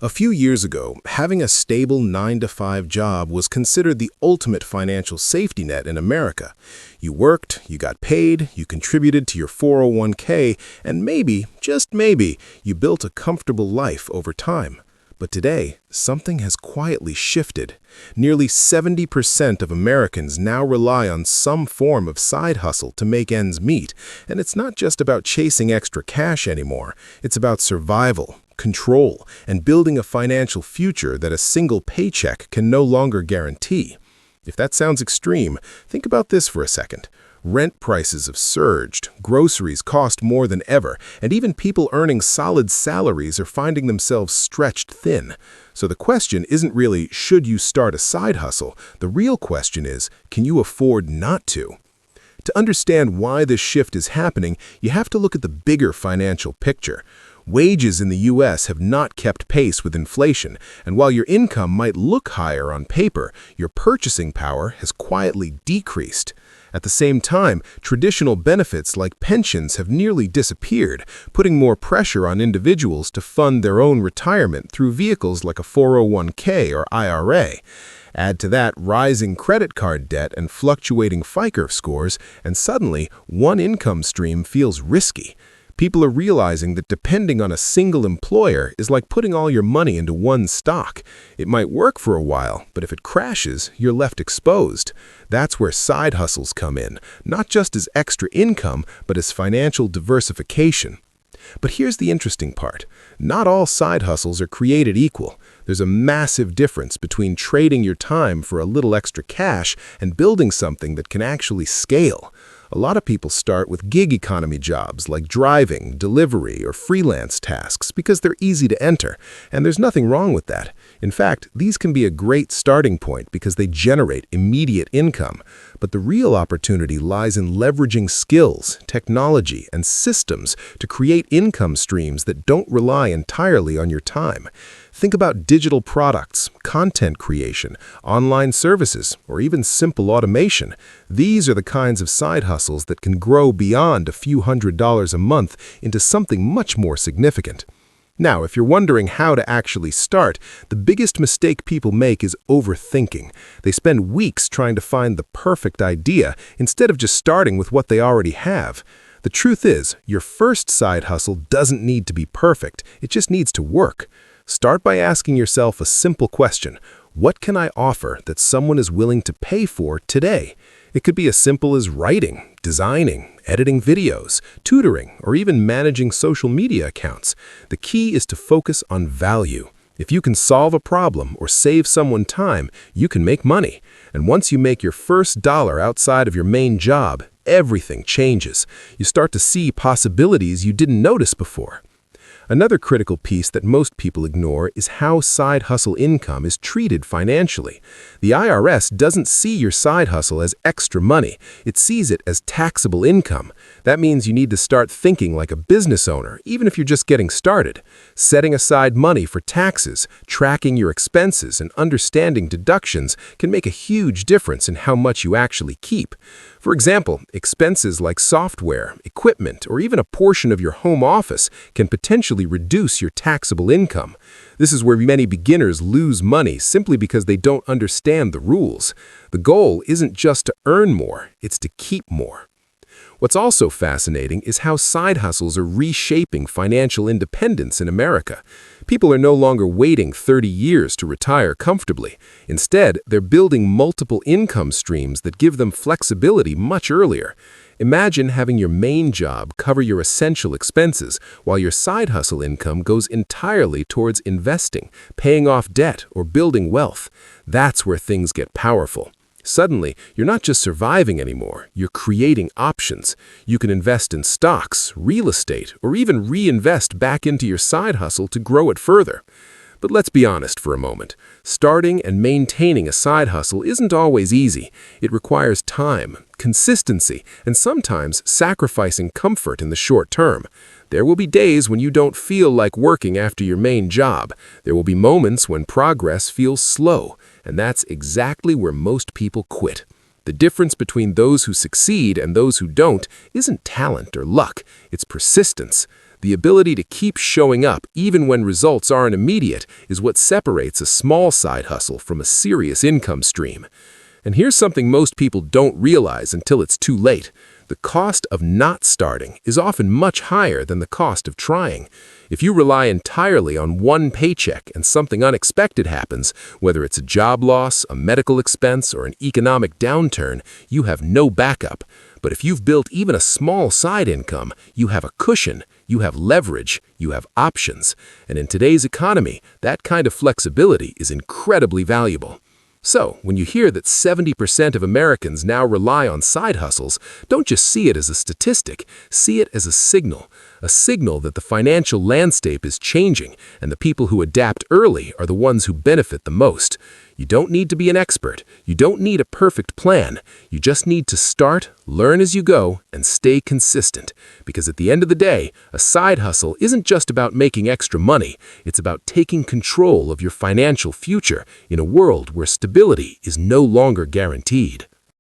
A few years ago, having a stable 9-to-5 job was considered the ultimate financial safety net in America. You worked, you got paid, you contributed to your 401k, and maybe, just maybe, you built a comfortable life over time. But today, something has quietly shifted. Nearly 70% of Americans now rely on some form of side hustle to make ends meet, and it's not just about chasing extra cash anymore. It's about survival, control, and building a financial future that a single paycheck can no longer guarantee. If that sounds extreme, think about this for a second. Rent prices have surged, groceries cost more than ever, and even people earning solid salaries are finding themselves stretched thin. So the question isn't really, should you start a side hustle? The real question is, can you afford not to? To understand why this shift is happening, you have to look at the bigger financial picture. Wages in the U.S. have not kept pace with inflation, and while your income might look higher on paper, your purchasing power has quietly decreased. At the same time, traditional benefits like pensions have nearly disappeared, putting more pressure on individuals to fund their own retirement through vehicles like a 401k or IRA. Add to that rising credit card debt and fluctuating FICO scores, and suddenly, one income stream feels risky. People are realizing that depending on a single employer is like putting all your money into one stock. It might work for a while, but if it crashes, you're left exposed. That's where side hustles come in, not just as extra income, but as financial diversification. But here's the interesting part. Not all side hustles are created equal. There's a massive difference between trading your time for a little extra cash and building something that can actually scale. A lot of people start with gig economy jobs like driving, delivery, or freelance tasks because they're easy to enter, and there's nothing wrong with that. In fact, these can be a great starting point because they generate immediate income. But the real opportunity lies in leveraging skills, technology, and systems to create income streams that don't rely entirely on your time. Think about digital products, content creation, online services, or even simple automation. These are the kinds of side hustles that can grow beyond a few $100s a month into something much more significant. Now, if you're wondering how to actually start, the biggest mistake people make is overthinking. They spend weeks trying to find the perfect idea instead of just starting with what they already have. The truth is, your first side hustle doesn't need to be perfect, it just needs to work. Start by asking yourself a simple question. What can I offer that someone is willing to pay for today? It could be as simple as writing, designing, editing videos, tutoring, or even managing social media accounts. The key is to focus on value. If you can solve a problem or save someone time, you can make money. And once you make your first dollar outside of your main job, everything changes. You start to see possibilities you didn't notice before. Another critical piece that most people ignore is how side hustle income is treated financially. The IRS doesn't see your side hustle as extra money. It sees it as taxable income. That means you need to start thinking like a business owner, even if you're just getting started. Setting aside money for taxes, tracking your expenses, and understanding deductions can make a huge difference in how much you actually keep. For example, expenses like software, equipment, or even a portion of your home office can potentially reduce your taxable income. This is where many beginners lose money simply because they don't understand the rules. The goal isn't just to earn more, it's to keep more. What's also fascinating is how side hustles are reshaping financial independence in America. People are no longer waiting 30 years to retire comfortably. Instead, they're building multiple income streams that give them flexibility much earlier. Imagine having your main job cover your essential expenses while your side hustle income goes entirely towards investing, paying off debt, or building wealth. That's where things get powerful. Suddenly, you're not just surviving anymore, you're creating options. You can invest in stocks, real estate, or even reinvest back into your side hustle to grow it further. But let's be honest for a moment. Starting and maintaining a side hustle isn't always easy. It requires time, consistency, and sometimes sacrificing comfort in the short term. There will be days when you don't feel like working after your main job. There will be moments when progress feels slow, and that's exactly where most people quit. The difference between those who succeed and those who don't isn't talent or luck, it's persistence. The ability to keep showing up even when results aren't immediate is what separates a small side hustle from a serious income stream. And here's something most people don't realize until it's too late. The cost of not starting is often much higher than the cost of trying. If you rely entirely on one paycheck and something unexpected happens, whether it's a job loss, a medical expense, or an economic downturn, you have no backup. But if you've built even a small side income, you have a cushion, you have leverage, you have options. And in today's economy, that kind of flexibility is incredibly valuable. So, when you hear that 70% of Americans now rely on side hustles, don't just see it as a statistic, see it as a signal that the financial landscape is changing, and the people who adapt early are the ones who benefit the most. You don't need to be an expert. You don't need a perfect plan. You just need to start, learn as you go, and stay consistent. Because at the end of the day, a side hustle isn't just about making extra money. It's about taking control of your financial future in a world where stability is no longer guaranteed.